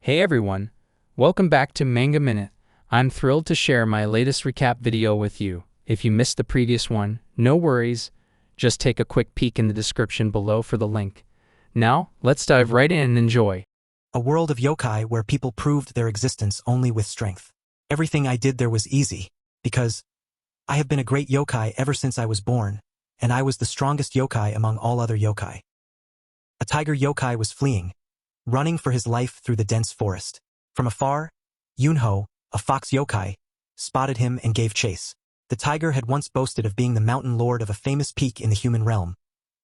Hey everyone, welcome back to MangaMinute. I'm thrilled to share my latest recap video with you. If you missed the previous one, no worries, just take a quick peek in the description below for the link. Now, let's dive right in and enjoy. A world of yokai where people proved their existence only with strength. Everything I did there was easy, because I have been a great yokai ever since I was born, and I was the strongest yokai among all other yokai. A tiger yokai was fleeing, running for his life through the dense forest. From afar, Eunho, a fox yokai, spotted him and gave chase. The tiger had once boasted of being the mountain lord of a famous peak in the human realm,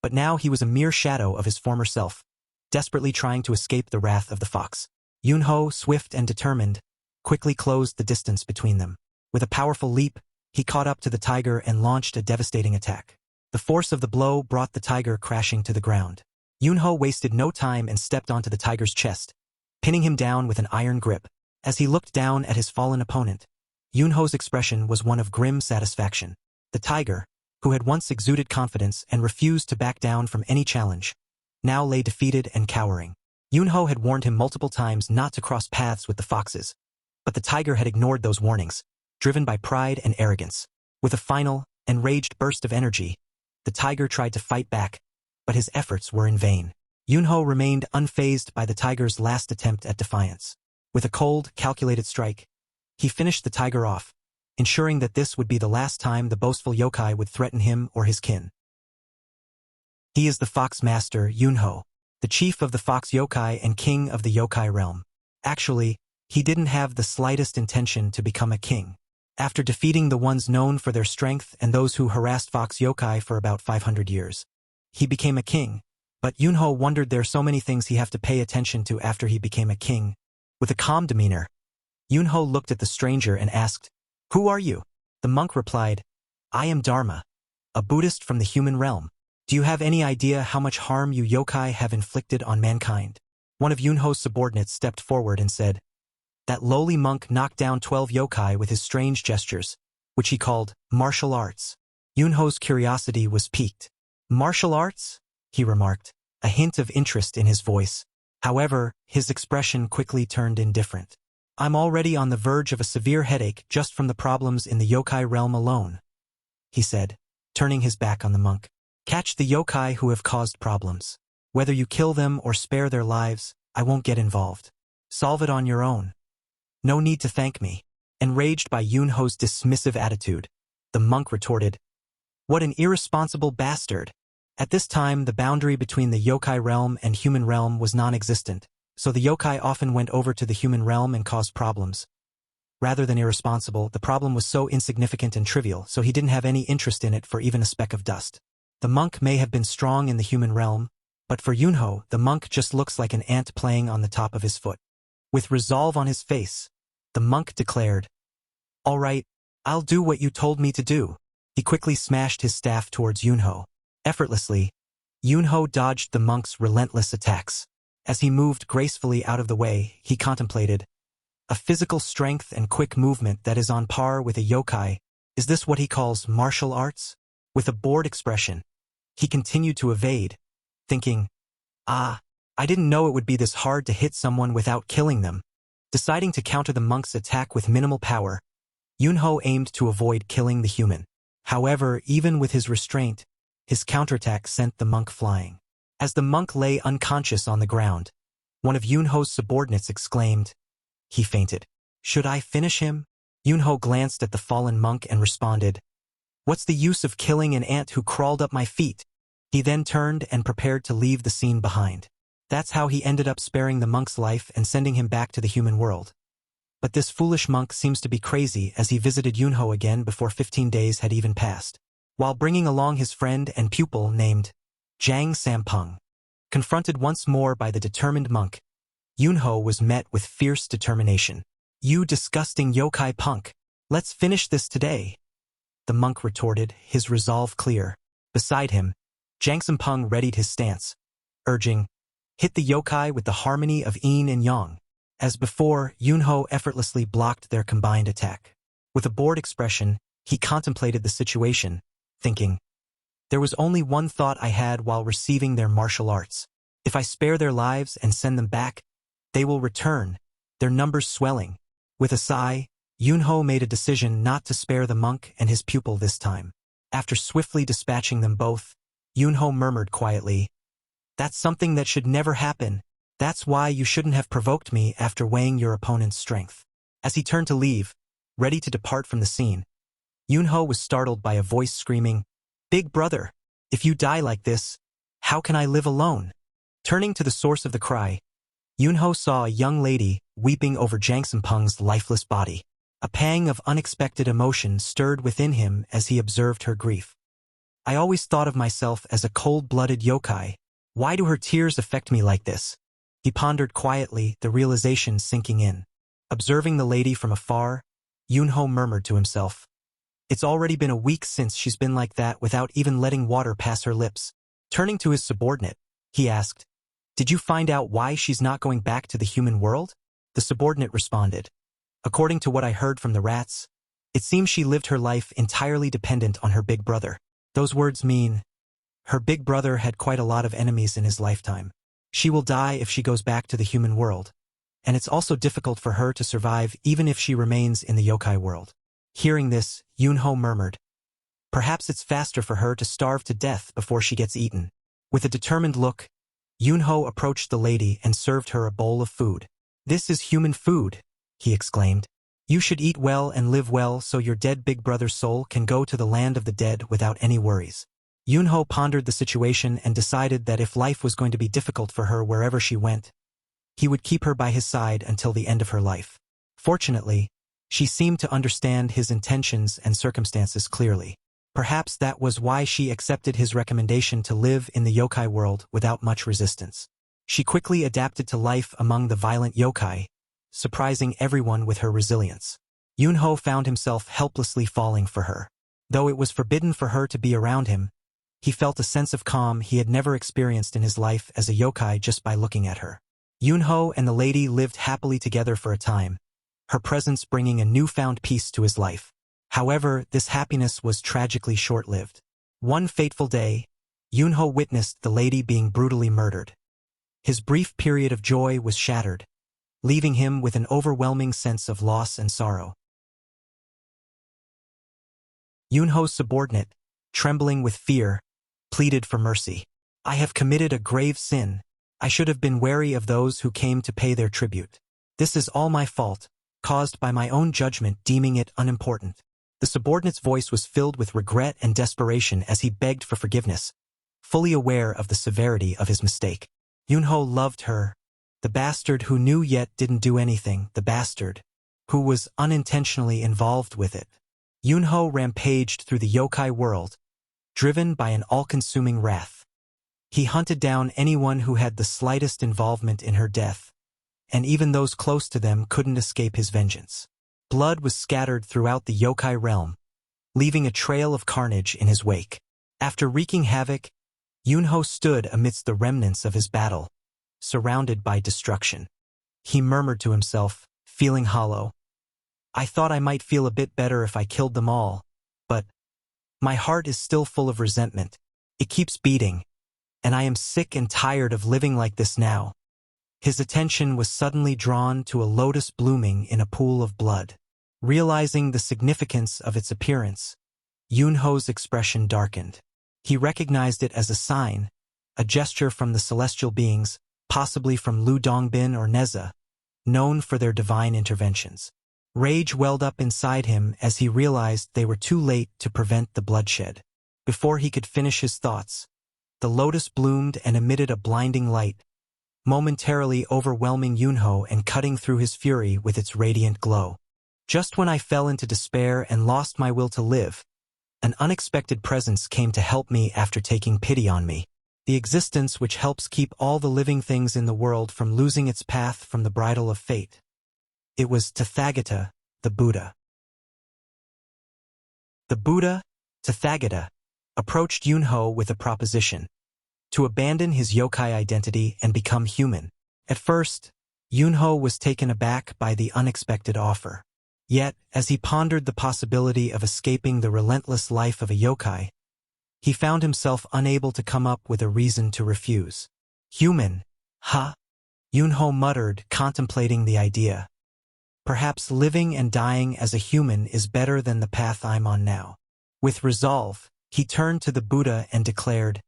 but now he was a mere shadow of his former self, desperately trying to escape the wrath of the fox. Eunho, swift and determined, quickly closed the distance between them. With a powerful leap, he caught up to the tiger and launched a devastating attack. The force of the blow brought the tiger crashing to the ground. Eunho wasted no time and stepped onto the tiger's chest, pinning him down with an iron grip. As he looked down at his fallen opponent, Eunho's expression was one of grim satisfaction. The tiger, who had once exuded confidence and refused to back down from any challenge, now lay defeated and cowering. Eunho had warned him multiple times not to cross paths with the foxes, but the tiger had ignored those warnings, driven by pride and arrogance. With a final, enraged burst of energy, the tiger tried to fight back, but his efforts were in vain. Eunho remained unfazed by the tiger's last attempt at defiance. With a cold, calculated strike, he finished the tiger off, ensuring that this would be the last time the boastful yokai would threaten him or his kin. He is the fox master, Eunho, the chief of the fox yokai and king of the yokai realm. Actually, he didn't have the slightest intention to become a king. After defeating the ones known for their strength and those who harassed fox yokai for about 500 years, he became a king, but Eunho wondered there are so many things he have to pay attention to after he became a king. With a calm demeanor, Eunho looked at the stranger and asked, "Who are you?" The monk replied, "I am Dharma, a Buddhist from the human realm. Do you have any idea how much harm you yokai have inflicted on mankind?" One of Eunho's subordinates stepped forward and said, "That lowly monk knocked down 12 yokai with his strange gestures, which he called martial arts." Eunho's curiosity was piqued. "Martial arts?" he remarked, a hint of interest in his voice. However, his expression quickly turned indifferent. "I'm already on the verge of a severe headache just from the problems in the yokai realm alone," he said, turning his back on the monk. "Catch the yokai who have caused problems. Whether you kill them or spare their lives, I won't get involved. Solve it on your own. No need to thank me." Enraged by Eunho's dismissive attitude, the monk retorted, "What an irresponsible bastard." At this time, the boundary between the yokai realm and human realm was non-existent, so the yokai often went over to the human realm and caused problems. Rather than irresponsible, the problem was so insignificant and trivial, so he didn't have any interest in it for even a speck of dust. The monk may have been strong in the human realm, but for Eunho, the monk just looks like an ant playing on the top of his foot. With resolve on his face, the monk declared, "All right, I'll do what you told me to do." He quickly smashed his staff towards Eunho. Effortlessly, Eunho dodged the monk's relentless attacks. As he moved gracefully out of the way, he contemplated, "A physical strength and quick movement that is on par with a yokai. Is this what he calls martial arts?" With a bored expression, he continued to evade, thinking, I didn't know it would be this hard to hit someone without killing them." Deciding to counter the monk's attack with minimal power, Eunho aimed to avoid killing the human. However, even with his restraint, his counterattack sent the monk flying. As the monk lay unconscious on the ground, one of Eunho's subordinates exclaimed, "He fainted. Should I finish him?" Eunho glanced at the fallen monk and responded, "What's the use of killing an ant who crawled up my feet?" He then turned and prepared to leave the scene behind. That's how he ended up sparing the monk's life and sending him back to the human world. But this foolish monk seems to be crazy, as he visited Eunho again before 15 days had even passed, while bringing along his friend and pupil named Jang Sampung. Confronted once more by the determined monk, Eunho was met with fierce determination. "You disgusting yokai punk, let's finish this today," the monk retorted, his resolve clear. Beside him, Jang Sampung readied his stance, urging, "Hit the yokai with the harmony of yin and yang." As before, Eunho effortlessly blocked their combined attack. With a bored expression, he contemplated the situation, thinking, "There was only one thought I had while receiving their martial arts. If I spare their lives and send them back, they will return, their numbers swelling. With a sigh, Eunho made a decision not to spare the monk and his pupil this time. After swiftly dispatching them both, Eunho murmured quietly, "That's something that should never happen. That's why you shouldn't have provoked me after weighing your opponent's strength." As he turned to leave, ready to depart from the scene, Eunho was startled by a voice screaming, "Big brother, if you die like this, how can I live alone?" Turning to the source of the cry, Eunho saw a young lady weeping over Jang Peng's lifeless body. A pang of unexpected emotion stirred within him as he observed her grief. "I always thought of myself as a cold-blooded yokai. Why do her tears affect me like this?" He pondered quietly, the realization sinking in. Observing the lady from afar, Eunho murmured to himself, "It's already been a week since she's been like that without even letting water pass her lips." Turning to his subordinate, he asked, "Did you find out why she's not going back to the human world?" The subordinate responded, "According to what I heard from the rats, it seems she lived her life entirely dependent on her big brother. Those words mean her big brother had quite a lot of enemies in his lifetime. She will die if she goes back to the human world, and it's also difficult for her to survive even if she remains in the yokai world." Hearing this, Eunho murmured, "Perhaps it's faster for her to starve to death before she gets eaten." With a determined look, Eunho approached the lady and served her a bowl of food. "This is human food," he exclaimed. "You should eat well and live well so your dead big brother's soul can go to the land of the dead without any worries." Eunho pondered the situation and decided that if life was going to be difficult for her wherever she went, he would keep her by his side until the end of her life. Fortunately, she seemed to understand his intentions and circumstances clearly. Perhaps that was why she accepted his recommendation to live in the yokai world without much resistance. She quickly adapted to life among the violent yokai, surprising everyone with her resilience. Eunho found himself helplessly falling for her. Though it was forbidden for her to be around him, he felt a sense of calm he had never experienced in his life as a yokai just by looking at her. Eunho and the lady lived happily together for a time, her presence bringing a newfound peace to his life. However, this happiness was tragically short-lived. One fateful day, Eunho witnessed the lady being brutally murdered. His brief period of joy was shattered, leaving him with an overwhelming sense of loss and sorrow. Eunho's subordinate, trembling with fear, pleaded for mercy. "I have committed a grave sin. I should have been wary of those who came to pay their tribute. This is all my fault, caused by my own judgment deeming it unimportant." The subordinate's voice was filled with regret and desperation as he begged for forgiveness, fully aware of the severity of his mistake. Eunho loved her, the bastard who knew yet didn't do anything, the bastard who was unintentionally involved with it. Eunho rampaged through the yokai world, driven by an all-consuming wrath. He hunted down anyone who had the slightest involvement in her death, and even those close to them couldn't escape his vengeance. Blood was scattered throughout the yokai realm, leaving a trail of carnage in his wake. After wreaking havoc, Eunho stood amidst the remnants of his battle, surrounded by destruction. He murmured to himself, feeling hollow, "I thought I might feel a bit better if I killed them all, but my heart is still full of resentment. It keeps beating, and I am sick and tired of living like this now." His attention was suddenly drawn to a lotus blooming in a pool of blood. Realizing the significance of its appearance, Eunho's expression darkened. He recognized it as a sign, a gesture from the celestial beings, possibly from Lu Dongbin or Neza, known for their divine interventions. Rage welled up inside him as he realized they were too late to prevent the bloodshed. Before he could finish his thoughts, the lotus bloomed and emitted a blinding light, momentarily overwhelming Eunho and cutting through his fury with its radiant glow. Just when I fell into despair and lost my will to live, an unexpected presence came to help me after taking pity on me. The existence which helps keep all the living things in the world from losing its path from the bridle of fate. It was Tathagata, the Buddha. The Buddha, Tathagata, approached Eunho with a proposition: to abandon his yokai identity and become human. At first, Eunho was taken aback by the unexpected offer. Yet, as he pondered the possibility of escaping the relentless life of a yokai, he found himself unable to come up with a reason to refuse. "Human, huh?" Eunho muttered, contemplating the idea. Perhaps living and dying as a human is better than the path I'm on now. With resolve, he turned to the Buddha and declared,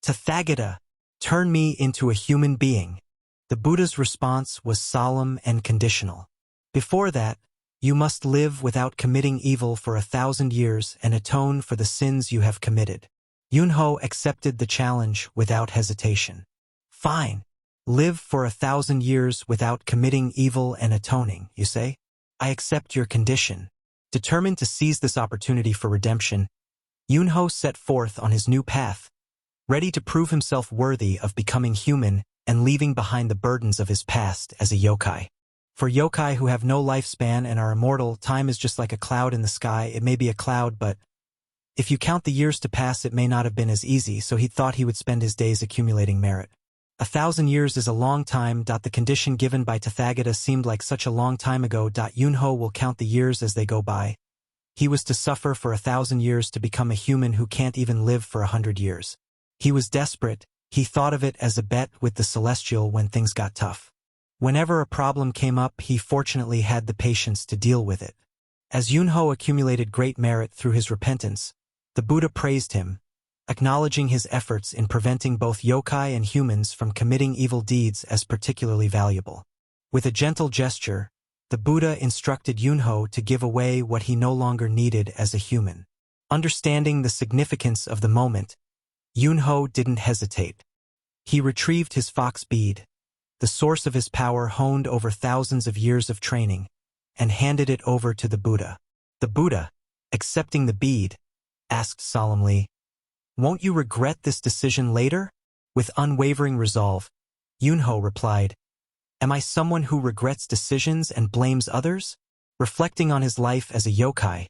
Tathagata, turn me into a human being. The Buddha's response was solemn and conditional. Before that, you must live without committing evil for 1,000 years and atone for the sins you have committed. Eunho accepted the challenge without hesitation. Fine. Live for 1,000 years without committing evil and atoning, you say? I accept your condition. Determined to seize this opportunity for redemption, Eunho set forth on his new path, ready to prove himself worthy of becoming human and leaving behind the burdens of his past as a yokai. For yokai who have no lifespan and are immortal, time is just like a cloud in the sky. It may be a cloud, but if you count the years to pass, it may not have been as easy, so he thought he would spend his days accumulating merit. 1,000 years is a long time. The condition given by Tathagata seemed like such a long time ago. Eunho will count the years as they go by. He was to suffer for 1,000 years to become a human who can't even live for 100 years. He was desperate. He thought of it as a bet with the celestial when things got tough. Whenever a problem came up, he fortunately had the patience to deal with it. As Eunho accumulated great merit through his repentance, the Buddha praised him, acknowledging his efforts in preventing both yokai and humans from committing evil deeds as particularly valuable. With a gentle gesture, the Buddha instructed Eunho to give away what he no longer needed as a human. Understanding the significance of the moment, Eunho didn't hesitate. He retrieved his fox bead, the source of his power honed over thousands of years of training, and handed it over to the Buddha. The Buddha, accepting the bead, asked solemnly, "Won't you regret this decision later?" With unwavering resolve, Eunho replied, "Am I someone who regrets decisions and blames others?" Reflecting on his life as a yokai,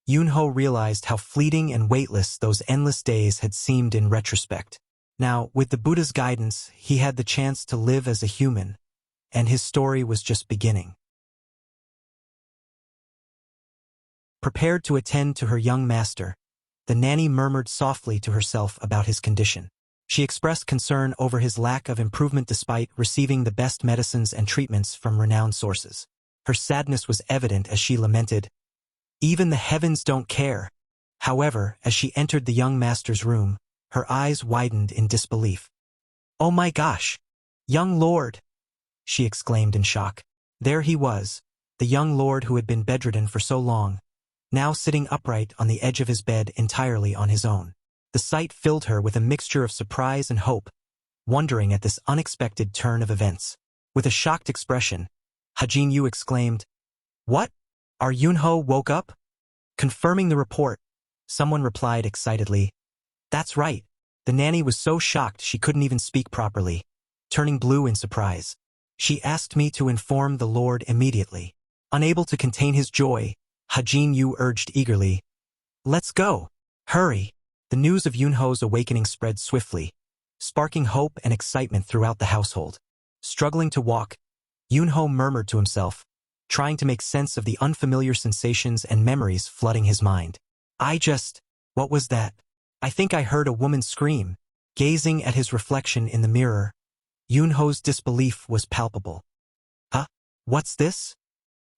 Eunho realized how fleeting and weightless those endless days had seemed in retrospect. Now, with the Buddha's guidance, he had the chance to live as a human, and his story was just beginning. Prepared to attend to her young master, the nanny murmured softly to herself about his condition. She expressed concern over his lack of improvement despite receiving the best medicines and treatments from renowned sources. Her sadness was evident as she lamented, "Even the heavens don't care." However, as she entered the young master's room, her eyes widened in disbelief. "Oh my gosh! Young lord!" she exclaimed in shock. There he was, the young lord who had been bedridden for so long, now sitting upright on the edge of his bed entirely on his own. The sight filled her with a mixture of surprise and hope, wondering at this unexpected turn of events. With a shocked expression, Hajin Yu exclaimed, "What? Our Eunho woke up?" Confirming the report, someone replied excitedly, "That's right." The nanny was so shocked she couldn't even speak properly, turning blue in surprise. She asked me to inform the Lord immediately. Unable to contain his joy, Hajin Yu urged eagerly, "Let's go. Hurry." The news of Eunho's awakening spread swiftly, sparking hope and excitement throughout the household. Struggling to walk, Eunho murmured to himself, trying to make sense of the unfamiliar sensations and memories flooding his mind. What was that? I think I heard a woman scream." Gazing at his reflection in the mirror, Eunho's disbelief was palpable. "Huh? What's this?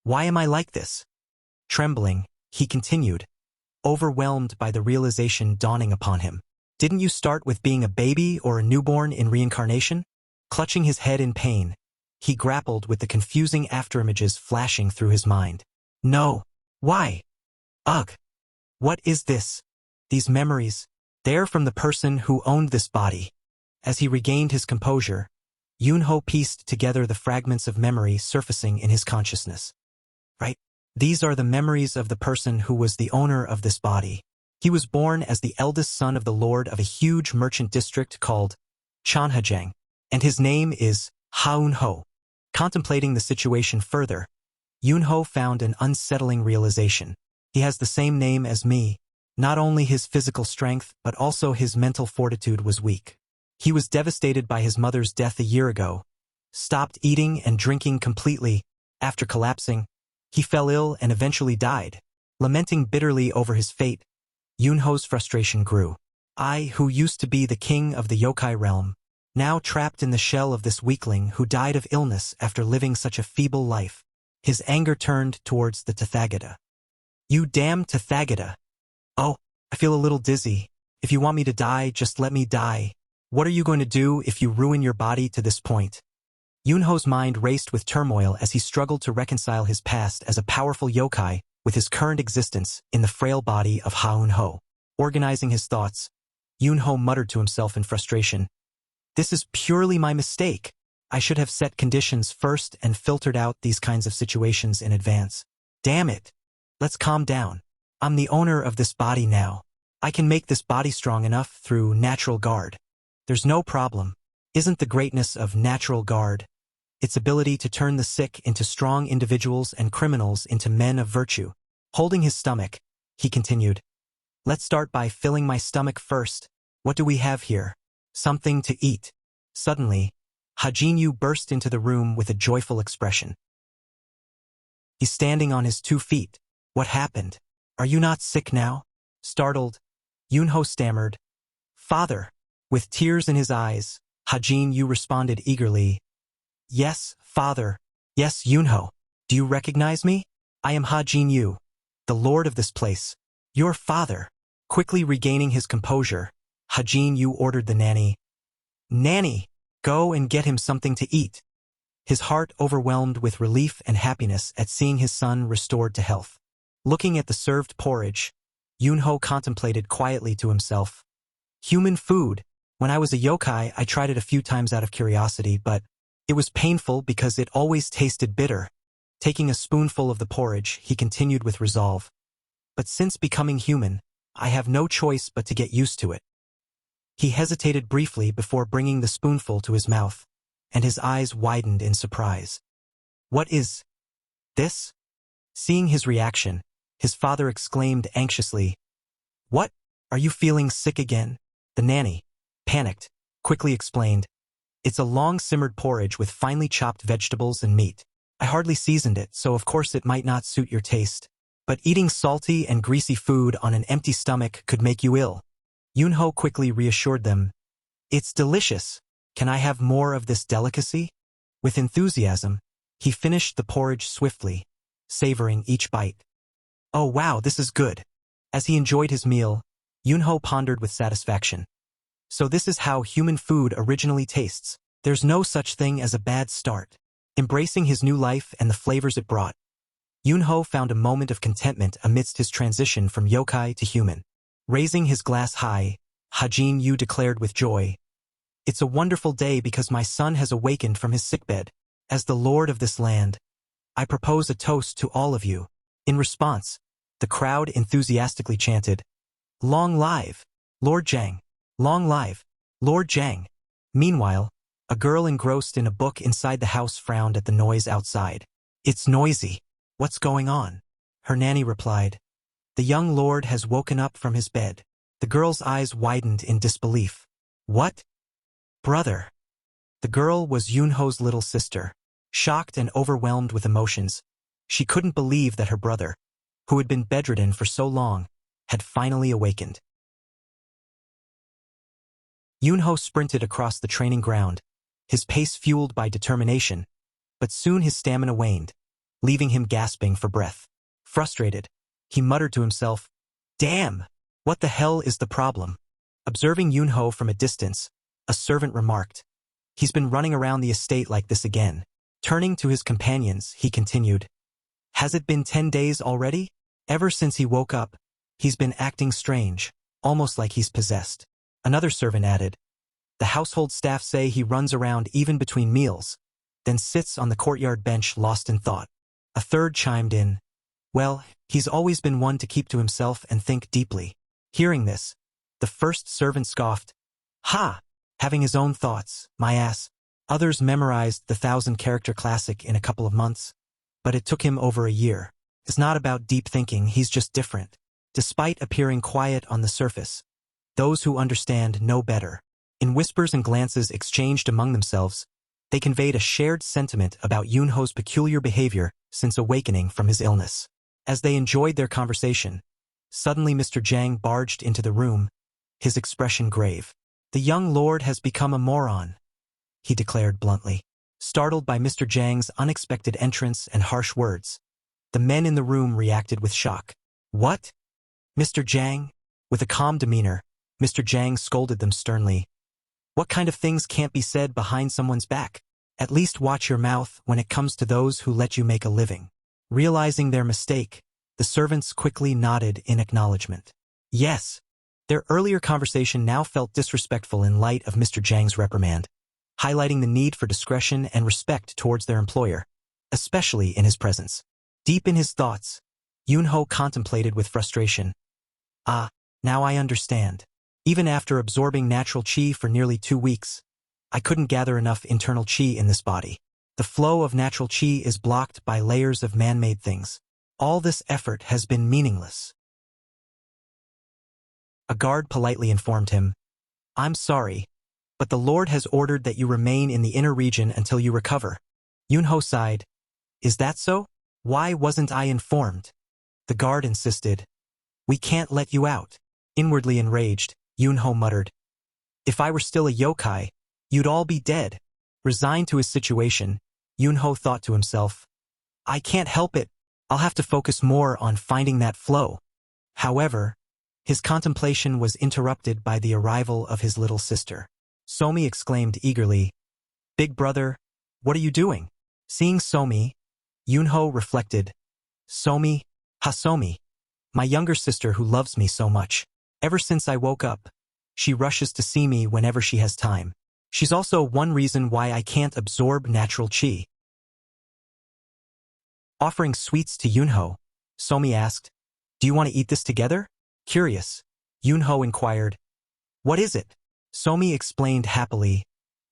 Why am I like this?" Trembling, he continued, overwhelmed by the realization dawning upon him. "Didn't you start with being a baby or a newborn in reincarnation?" Clutching his head in pain, he grappled with the confusing afterimages flashing through his mind. "No. Why? Ugh. What is this? These memories, they're from the person who owned this body." As he regained his composure, Eunho pieced together the fragments of memory surfacing in his consciousness. Right? These are the memories of the person who was the owner of this body. He was born as the eldest son of the lord of a huge merchant district called Chanhajang, and his name is Eunho. Contemplating the situation further, Eunho found an unsettling realization. He has the same name as me. Not only his physical strength, but also his mental fortitude was weak. He was devastated by his mother's death a year ago, stopped eating and drinking completely. After collapsing, he fell ill and eventually died. Lamenting bitterly over his fate, Eunho's frustration grew. I, who used to be the king of the yokai realm, now trapped in the shell of this weakling who died of illness after living such a feeble life. His anger turned towards the Tathagata. You damn Tathagata. Oh, I feel a little dizzy. If you want me to die, just let me die. What are you going to do if you ruin your body to this point? Eunho's mind raced with turmoil as he struggled to reconcile his past as a powerful yokai with his current existence in the frail body of Eunho. Organizing his thoughts, Eunho muttered to himself in frustration. This is purely my mistake. I should have set conditions first and filtered out these kinds of situations in advance. Damn it. Let's calm down. I'm the owner of this body now. I can make this body strong enough through natural guard. There's no problem. Isn't the greatness of natural guard its ability to turn the sick into strong individuals and criminals into men of virtue? Holding his stomach, he continued. Let's start by filling my stomach first. What do we have here? Something to eat. Suddenly, Hajinyu burst into the room with a joyful expression. He's standing on his 2 feet. What happened? Are you not sick now? Startled, Eunho stammered. Father. With tears in his eyes, Hajinyu responded eagerly. Yes, father. Yes, Eunho. Do you recognize me? I am Hajinyu, the lord of this place. Your father. Quickly regaining his composure, Hajinyu ordered the nanny. Nanny, go and get him something to eat. His heart overwhelmed with relief and happiness at seeing his son restored to health. Looking at the served porridge, Eunho contemplated quietly to himself. Human food. When I was a yokai, I tried it a few times out of curiosity, but it was painful because it always tasted bitter. Taking a spoonful of the porridge, he continued with resolve. But since becoming human, I have no choice but to get used to it. He hesitated briefly before bringing the spoonful to his mouth, and his eyes widened in surprise. What is this? Seeing his reaction, his father exclaimed anxiously. What? Are you feeling sick again? The nanny, panicked, quickly explained. It's a long-simmered porridge with finely chopped vegetables and meat. I hardly seasoned it, so of course it might not suit your taste. But eating salty and greasy food on an empty stomach could make you ill. Eunho quickly reassured them. It's delicious. Can I have more of this delicacy? With enthusiasm, he finished the porridge swiftly, savoring each bite. Oh wow, this is good. As he enjoyed his meal, Eunho pondered with satisfaction. So this is how human food originally tastes. There's no such thing as a bad start. Embracing his new life and the flavors it brought, Eunho found a moment of contentment amidst his transition from yokai to human. Raising his glass high, Hajinyu declared with joy, It's a wonderful day because my son has awakened from his sickbed. As the lord of this land, I propose a toast to all of you. In response, the crowd enthusiastically chanted, Long live, Lord Zhang! Long live, Lord Zhang! Meanwhile, a girl engrossed in a book inside the house frowned at the noise outside. It's noisy. What's going on? Her nanny replied. The young lord has woken up from his bed. The girl's eyes widened in disbelief. What? Brother. The girl was Eunho's little sister. Shocked and overwhelmed with emotions, she couldn't believe that her brother, who had been bedridden for so long, had finally awakened. Eunho sprinted across the training ground, his pace fueled by determination, but soon his stamina waned, leaving him gasping for breath. Frustrated, he muttered to himself, Damn! What the hell is the problem? Observing Eunho from a distance, a servant remarked, He's been running around the estate like this again. Turning to his companions, he continued, Has it been 10 days already? Ever since he woke up, he's been acting strange, almost like he's possessed. Another servant added, The household staff say he runs around even between meals, then sits on the courtyard bench lost in thought. A third chimed in, Well, he's always been one to keep to himself and think deeply. Hearing this, the first servant scoffed, Ha! Having his own thoughts, my ass. Others memorized the 1,000-character classic in a couple of months, but it took him over a year. It's not about deep thinking, he's just different. Despite appearing quiet on the surface, those who understand know better. In whispers and glances exchanged among themselves, they conveyed a shared sentiment about Eunho's peculiar behavior since awakening from his illness. As they enjoyed their conversation, suddenly Mr. Zhang barged into the room, his expression grave. The young lord has become a moron, he declared bluntly. Startled by Mr. Jang's unexpected entrance and harsh words, the men in the room reacted with shock. What? Mr. Jang? With a calm demeanor, Mr. Jang scolded them sternly. What kind of things can't be said behind someone's back? At least watch your mouth when it comes to those who let you make a living. Realizing their mistake, the servants quickly nodded in acknowledgement. Yes. Their earlier conversation now felt disrespectful in light of Mr. Jang's reprimand, highlighting the need for discretion and respect towards their employer, especially in his presence. Deep in his thoughts, Eunho contemplated with frustration. Ah, now I understand. Even after absorbing natural chi for nearly 2 weeks, I couldn't gather enough internal chi in this body. The flow of natural chi is blocked by layers of man-made things. All this effort has been meaningless. A guard politely informed him, I'm sorry, but the Lord has ordered that you remain in the inner region until you recover. Eunho sighed. Is that so? Why wasn't I informed? The guard insisted. We can't let you out. Inwardly enraged, Eunho muttered. If I were still a yokai, you'd all be dead. Resigned to his situation, Eunho thought to himself, I can't help it. I'll have to focus more on finding that flow. However, his contemplation was interrupted by the arrival of his little sister. Somi exclaimed eagerly, Big brother, what are you doing? Seeing Somi, Eunho reflected, Somi, Hasomi, my younger sister who loves me so much. Ever since I woke up, she rushes to see me whenever she has time. She's also one reason why I can't absorb natural chi. Offering sweets to Eunho, Somi asked, Do you want to eat this together? Curious, Eunho inquired. What is it? Somi explained happily.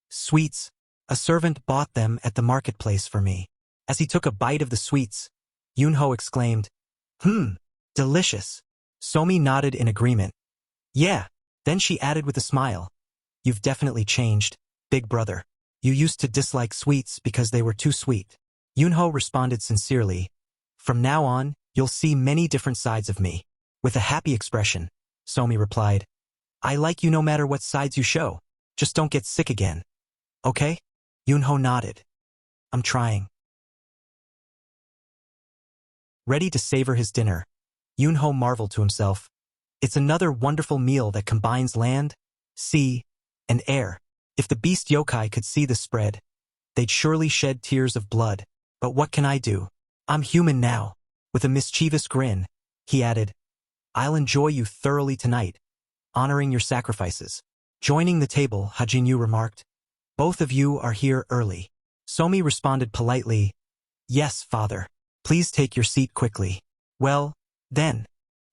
Sweets. A servant bought them at the marketplace for me. As he took a bite of the sweets, Eunho exclaimed, delicious. Somi nodded in agreement. Yeah. Then she added with a smile. You've definitely changed, big brother. You used to dislike sweets because they were too sweet. Eunho responded sincerely. From now on, you'll see many different sides of me. With a happy expression, Somi replied. I like you no matter what sides you show. Just don't get sick again. Okay? Eunho nodded. I'm trying. Ready to savor his dinner, Eunho marveled to himself. It's another wonderful meal that combines land, sea, and air. If the beast yokai could see this spread, they'd surely shed tears of blood. But what can I do? I'm human now. With a mischievous grin, he added, I'll enjoy you thoroughly tonight, honoring your sacrifices. Joining the table, Hajinyu remarked, Both of you are here early. Somi responded politely, Yes, father. Please take your seat quickly. Well, then.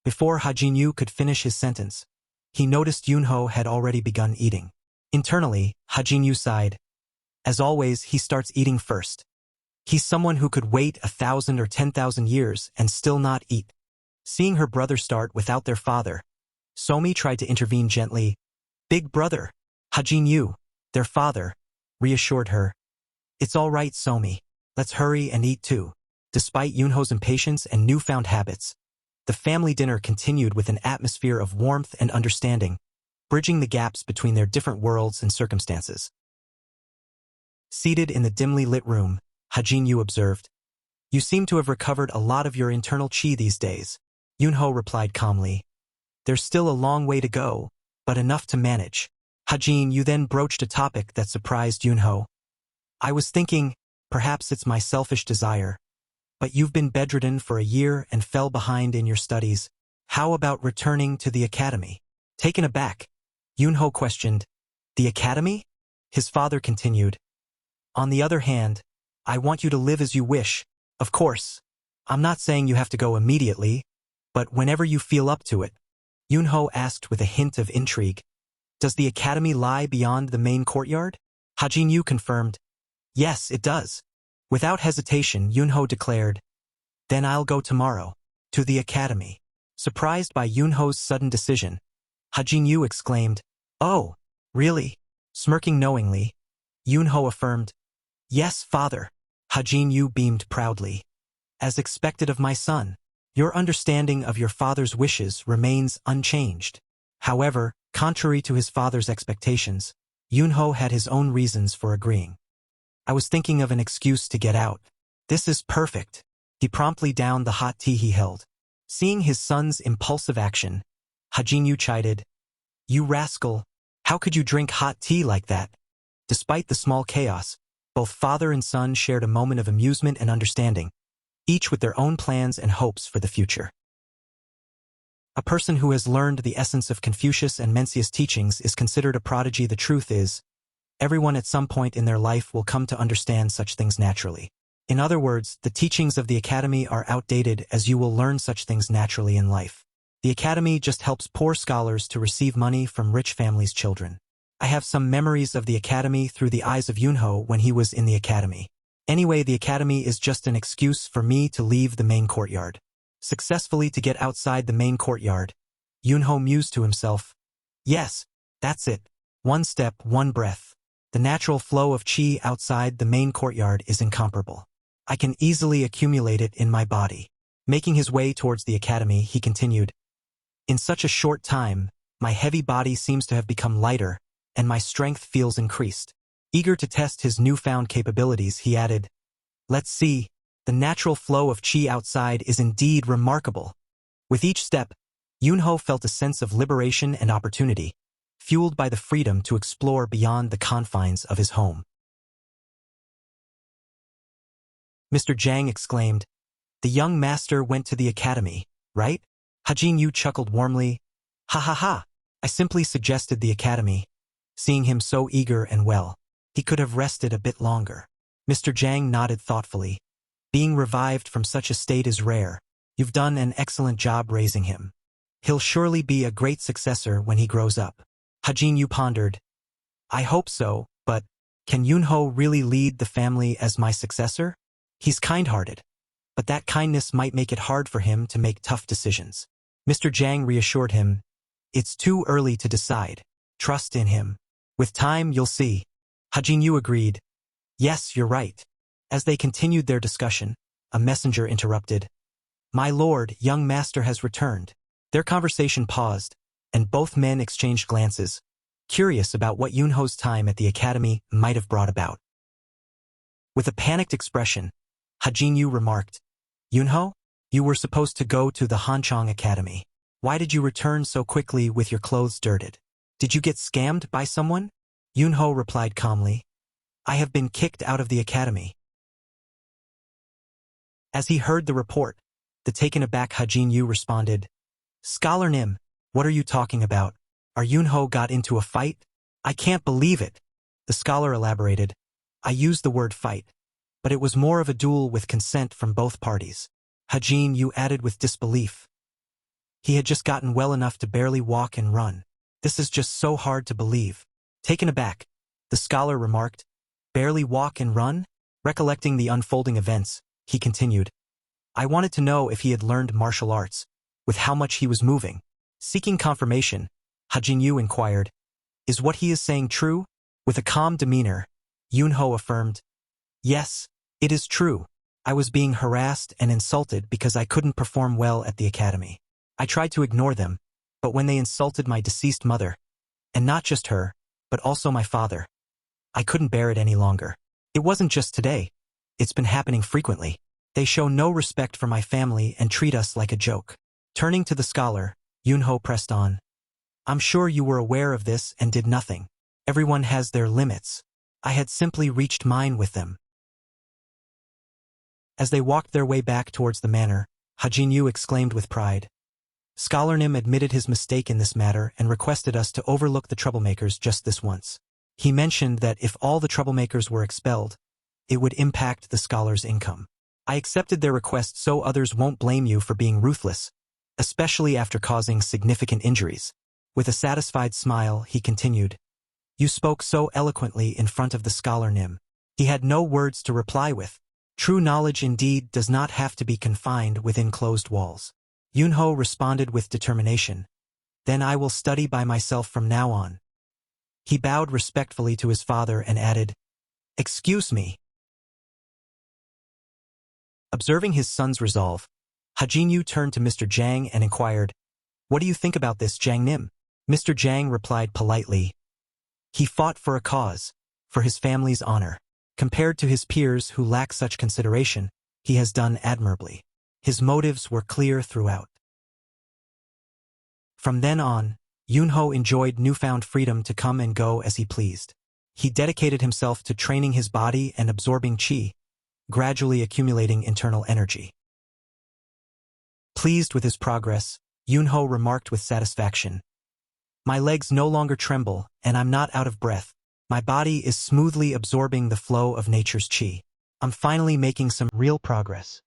Before Hajinyu could finish his sentence, he noticed Eunho had already begun eating. Internally, Hajinyu sighed. As always, he starts eating first. He's someone who could wait 1,000 or 10,000 years and still not eat. Seeing her brother start without their father, Somi tried to intervene gently. Big brother, Hajinyu, their father, reassured her. It's all right, Somi. Let's hurry and eat too. Despite Eunho's impatience and newfound habits, the family dinner continued with an atmosphere of warmth and understanding, bridging the gaps between their different worlds and circumstances. Seated in the dimly lit room, Hajinyu observed, You seem to have recovered a lot of your internal chi these days. Eunho replied calmly. There's still a long way to go, but enough to manage. Hajin then broached a topic that surprised Eunho. I was thinking, perhaps it's my selfish desire, but you've been bedridden for a year and fell behind in your studies. How about returning to the academy? Taken aback, Eunho questioned, The academy? His father continued. On the other hand, I want you to live as you wish. Of course, I'm not saying you have to go immediately, but whenever you feel up to it. Eunho asked with a hint of intrigue. Does the academy lie beyond the main courtyard? Hajinyu confirmed. Yes, it does. Without hesitation, Eunho declared, Then I'll go tomorrow, to the academy. Surprised by Eunho's sudden decision, Hajinyu exclaimed, Oh, really? Smirking knowingly, Eunho affirmed, Yes, father. Hajinyu beamed proudly. As expected of my son, your understanding of your father's wishes remains unchanged. However, contrary to his father's expectations, Eunho had his own reasons for agreeing. I was thinking of an excuse to get out. This is perfect. He promptly downed the hot tea he held. Seeing his son's impulsive action, Hajin-yu chided, "You rascal, how could you drink hot tea like that?" Despite the small chaos, both father and son shared a moment of amusement and understanding, each with their own plans and hopes for the future. A person who has learned the essence of Confucius and Mencius' teachings is considered a prodigy. The truth is, everyone at some point in their life will come to understand such things naturally. In other words, the teachings of the academy are outdated as you will learn such things naturally in life. The academy just helps poor scholars to receive money from rich families' children. I have some memories of the academy through the eyes of Eunho when he was in the academy. Anyway, the academy is just an excuse for me to leave the main courtyard. Successfully to get outside the main courtyard, Eunho mused to himself. Yes, that's it. One step, one breath. The natural flow of qi outside the main courtyard is incomparable. I can easily accumulate it in my body. Making his way towards the academy, he continued, "In such a short time, my heavy body seems to have become lighter, and my strength feels increased." Eager to test his newfound capabilities, he added, "Let's see, the natural flow of qi outside is indeed remarkable." With each step, Eunho felt a sense of liberation and opportunity, fueled by the freedom to explore beyond the confines of his home. Mr. Jang exclaimed, "The young master went to the academy, right?" Hajin-yu chuckled warmly. "Ha ha ha, I simply suggested the academy." Seeing him so eager and well, he could have rested a bit longer. Mr. Jang nodded thoughtfully. "Being revived from such a state is rare. You've done an excellent job raising him. He'll surely be a great successor when he grows up." Hajin-yu pondered. "I hope so, but can Eunho really lead the family as my successor? He's kind-hearted, but that kindness might make it hard for him to make tough decisions." Mr. Jang reassured him, "It's too early to decide. Trust in him. With time, you'll see." Hajin-yu agreed. "Yes, you're right." As they continued their discussion, a messenger interrupted. "My lord, young master has returned." Their conversation paused, and both men exchanged glances, curious about what Eunho's time at the academy might have brought about. With a panicked expression, Hajin-yu remarked, "Eunho, you were supposed to go to the Hanchong Academy. Why did you return so quickly with your clothes dirted? Did you get scammed by someone?" Eunho replied calmly, "I have been kicked out of the academy." As he heard the report, the taken-aback Hajin-yu responded, "Scholar Nim, what are you talking about? Our Eunho got into a fight? I can't believe it." The scholar elaborated, "I used the word fight, but it was more of a duel with consent from both parties." Hajin-yu added with disbelief, "He had just gotten well enough to barely walk and run. This is just so hard to believe." Taken aback, the scholar remarked, "Barely walk and run?" Recollecting the unfolding events, he continued, "I wanted to know if he had learned martial arts, with how much he was moving." Seeking confirmation, Hajin-yu inquired, "Is what he is saying true?" With a calm demeanor, Eunho affirmed, "Yes, it is true. I was being harassed and insulted because I couldn't perform well at the academy. I tried to ignore them, but when they insulted my deceased mother, and not just her, but also my father, I couldn't bear it any longer. It wasn't just today. It's been happening frequently. They show no respect for my family and treat us like a joke." Turning to the scholar, Eunho pressed on, "I'm sure you were aware of this and did nothing. Everyone has their limits. I had simply reached mine with them." As they walked their way back towards the manor, Hajin-yu exclaimed with pride, "Scholar Nim admitted his mistake in this matter and requested us to overlook the troublemakers just this once. He mentioned that if all the troublemakers were expelled, it would impact the scholar's income. I accepted their request so others won't blame you for being ruthless, especially after causing significant injuries." With a satisfied smile, he continued, "You spoke so eloquently in front of the scholar Nim. He had no words to reply with. True knowledge indeed does not have to be confined within closed walls." Eunho responded with determination, "Then I will study by myself from now on." He bowed respectfully to his father and added, "Excuse me." Observing his son's resolve, Hajin-yu turned to Mr. Jang and inquired, "What do you think about this, Jang Nim?" Mr. Jang replied politely, "He fought for a cause, for his family's honor. Compared to his peers who lack such consideration, he has done admirably. His motives were clear throughout. From then on, Eunho enjoyed newfound freedom to come and go as he pleased. He dedicated himself to training his body and absorbing qi, gradually accumulating internal energy. Pleased with his progress, Eunho remarked with satisfaction, "My legs no longer tremble, and I'm not out of breath. My body is smoothly absorbing the flow of nature's qi. I'm finally making some real progress."